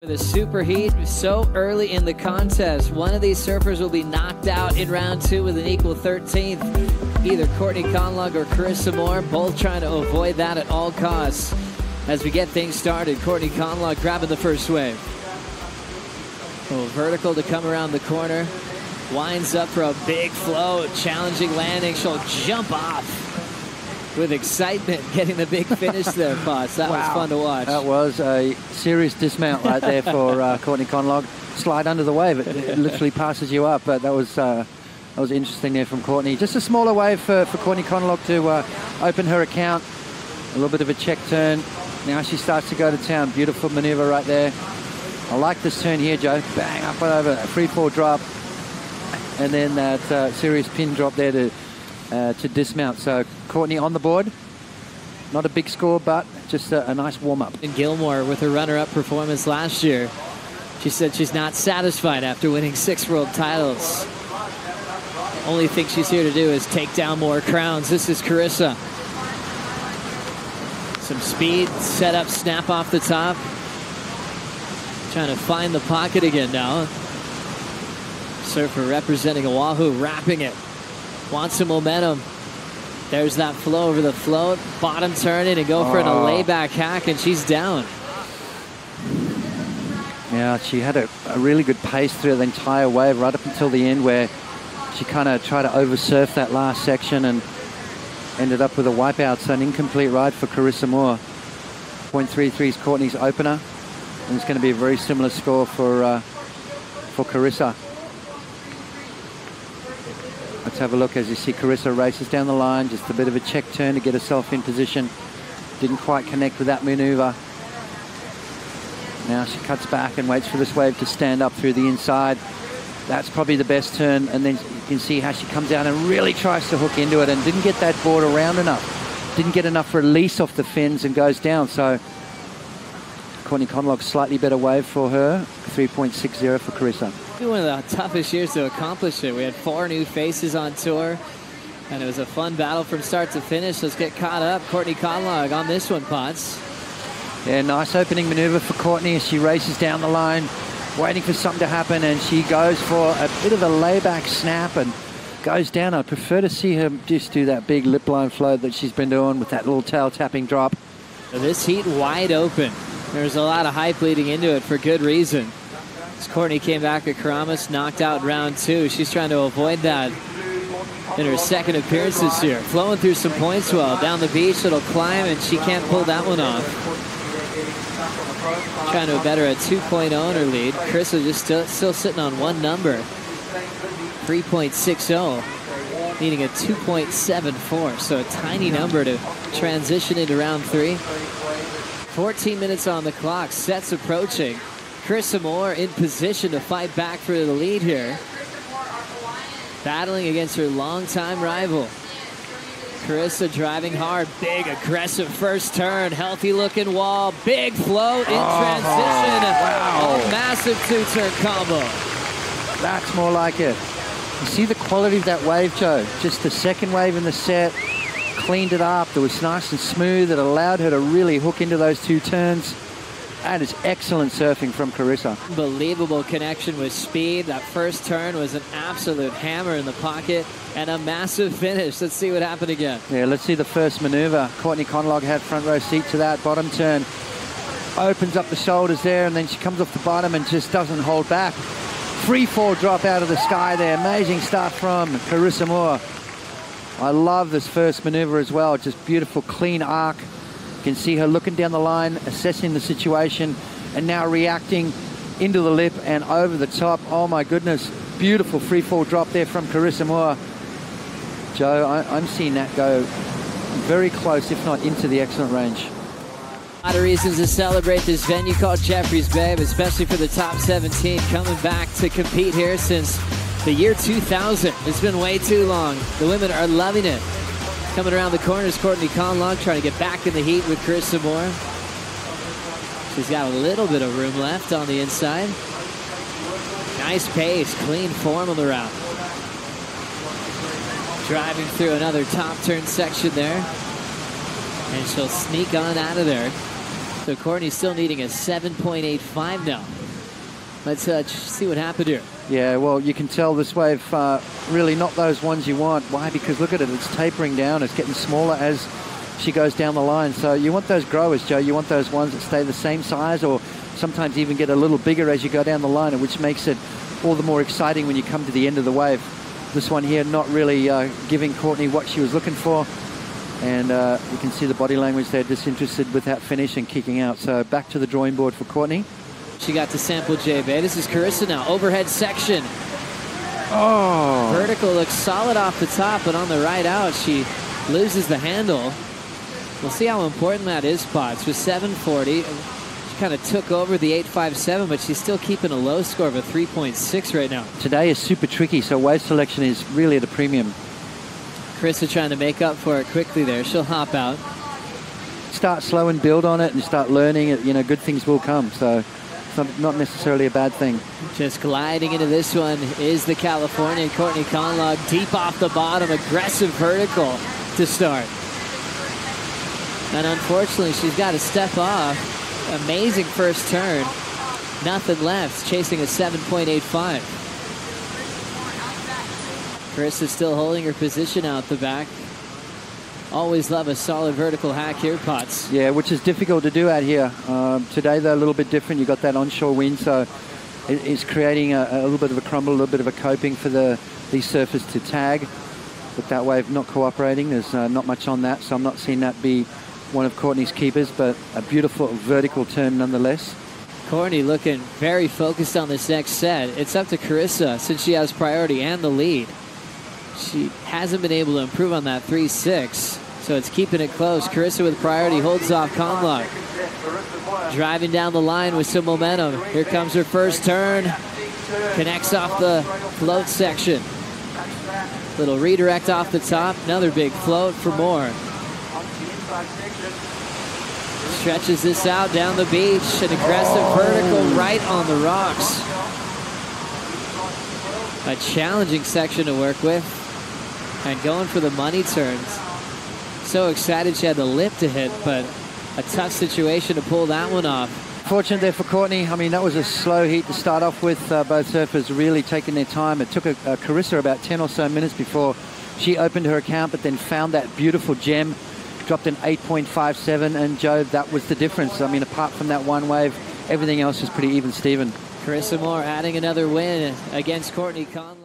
The superheat so early in the contest. One of these surfers will be knocked out in round 2 with an equal 13th. Either Courtney Conlogue or Carissa Moore, both trying to avoid that at all costs. As we get things started, Courtney Conlogue grabbing the first wave. A little vertical to come around the corner. Winds up for a big float, challenging landing. She'll jump off with excitement, getting the big finish there, Potts. That was fun to watch. That was a serious dismount right there for Courtney Conlogue. Slide under the wave. It literally passes you up, but that was interesting there from Courtney. Just a smaller wave for Courtney Conlogue to open her account. A little bit of a check turn. Now she starts to go to town. Beautiful maneuver right there. I like this turn here, Joe. Bang, up and over. A free fall drop. And then that serious pin drop there to dismount. So Courtney on the board. Not a big score, but just a nice warm-up. And Gilmore with her runner-up performance last year. She said she's not satisfied after winning 6 world titles. Only thing she's here to do is take down more crowns. This is Carissa. Some speed, set up, snap off the top. Trying to find the pocket again now. Surfer representing Oahu, wrapping it. Wants some momentum. There's that flow over the float. Bottom turning and go for a layback hack, and she's down. Yeah, she had a really good pace through the entire wave right up until the end, where she kind of tried to oversurf that last section and ended up with a wipeout. So an incomplete ride for Carissa Moore. 0.33 is Courtney's opener, and it's going to be a very similar score for Carissa. Let's have a look as you see Carissa races down the line. Just a bit of a check turn to get herself in position. Didn't quite connect with that maneuver. Now she cuts back and waits for this wave to stand up through the inside. That's probably the best turn. And then you can see how she comes out and really tries to hook into it and didn't get that board around enough. Didn't get enough release off the fins and goes down. So Courtney Conlogue, slightly better wave for her. 3.60 for Carissa. One of the toughest years to accomplish it. We had 4 new faces on tour, and it was a fun battle from start to finish. Let's get caught up. Courtney Conlogue on this one, Potts. Yeah, nice opening maneuver for Courtney as she races down the line, waiting for something to happen, and she goes for a bit of a layback snap and goes down. I prefer to see her just do that big lip line float that she's been doing with that little tail tapping drop. So this heat wide open. There's a lot of hype leading into it for good reason. As Courtney came back at Karamas, knocked out round 2. She's trying to avoid that in her second appearance this year. Flowing through some points well. Down the beach, it'll climb, and she can't pull that one off. Trying to better a 2.0 in her lead. Carissa just still sitting on one number. 3.60. Needing a 2.74. So a tiny number to transition into round 3. 14 minutes on the clock. Sets approaching. Carissa Moore in position to fight back for the lead here. Battling against her longtime rival. Carissa driving hard. Big, aggressive first turn. Healthy looking wall. Big float in transition. Wow. A massive 2-turn combo. That's more like it. You see the quality of that wave, Joe. Just the second wave in the set. Cleaned it up. It was nice and smooth. It allowed her to really hook into those 2 turns. That is excellent surfing from Carissa. Unbelievable connection with speed. That first turn was an absolute hammer in the pocket and a massive finish. Let's see what happened again. Yeah, let's see the first maneuver. Courtney Conlogue had front row seat to that bottom turn. Opens up the shoulders there, and then she comes off the bottom and just doesn't hold back. Free fall drop out of the sky there. Amazing start from Carissa Moore. I love this first maneuver as well. Just beautiful, clean arc. You can see her looking down the line, assessing the situation, and now reacting into the lip and over the top. Oh my goodness, beautiful free fall drop there from Carissa Moore. Joe, I'm seeing that go very close, if not into the excellent range. A lot of reasons to celebrate this venue called Jeffrey's Bay, especially for the top 17 coming back to compete here since the year 2000. It's been way too long. The women are loving it. Coming around the corners, Courtney Conlogue trying to get back in the heat with Carissa Moore. She's got a little bit of room left on the inside. Nice pace, clean form on the route. Driving through another top turn section there. And she'll sneak on out of there. So Courtney's still needing a 7.85 now. Let's see what happened here. Yeah, well, you can tell this wave really not those ones you want. Why? Because look at it, it's tapering down. It's getting smaller as she goes down the line. So you want those growers, Joe. You want those ones that stay the same size or sometimes even get a little bigger as you go down the line, which makes it all the more exciting when you come to the end of the wave. This one here not really giving Courtney what she was looking for. And you can see the body language there, disinterested with that finish and kicking out. So back to the drawing board for Courtney. She got to sample J-Bay. This is Carissa now. Overhead section. Oh. Vertical looks solid off the top, but on the right out, she loses the handle. We'll see how important that is, Potts. With 740, she kind of took over the 8.57, but she's still keeping a low score of a 3.6 right now. Today is super tricky, so wave selection is really at a premium. Carissa trying to make up for it quickly there. She'll hop out. Start slow and build on it and start learning it. You know, good things will come. So it's not necessarily a bad thing. Just gliding into this one is the Californian Courtney Conlogue, deep off the bottom, aggressive vertical to start. And unfortunately, she's got to step off. Amazing first turn. Nothing left, chasing a 7.85. Carissa's still holding her position out the back. Always love a solid vertical hack here, Potts. Yeah, which is difficult to do out here. Today, they're a little bit different. You've got that onshore wind, so it's creating a little bit of a crumble, a little bit of a coping for these surfers to tag. With that wave not cooperating, there's not much on that, so I'm not seeing that be one of Courtney's keepers, but a beautiful vertical turn nonetheless. Courtney looking very focused on this next set. It's up to Carissa since she has priority and the lead. She hasn't been able to improve on that 3.6, so it's keeping it close. Carissa with priority holds off Conlogue. Driving down the line with some momentum. Here comes her first turn. Connects off the float section. Little redirect off the top. Another big float for more. Stretches this out down the beach. An aggressive vertical right on the rocks. A challenging section to work with. And going for the money turns. So excited she had the lip to hit, but a tough situation to pull that one off. Fortunate there for Courtney. I mean, that was a slow heat to start off with. Both surfers really taking their time. It took Carissa about 10 or so minutes before she opened her account, but then found that beautiful gem, dropped an 8.57, and Joe, that was the difference. I mean, apart from that one wave, everything else is pretty even, Steven. Carissa Moore adding another win against Courtney Conlogue.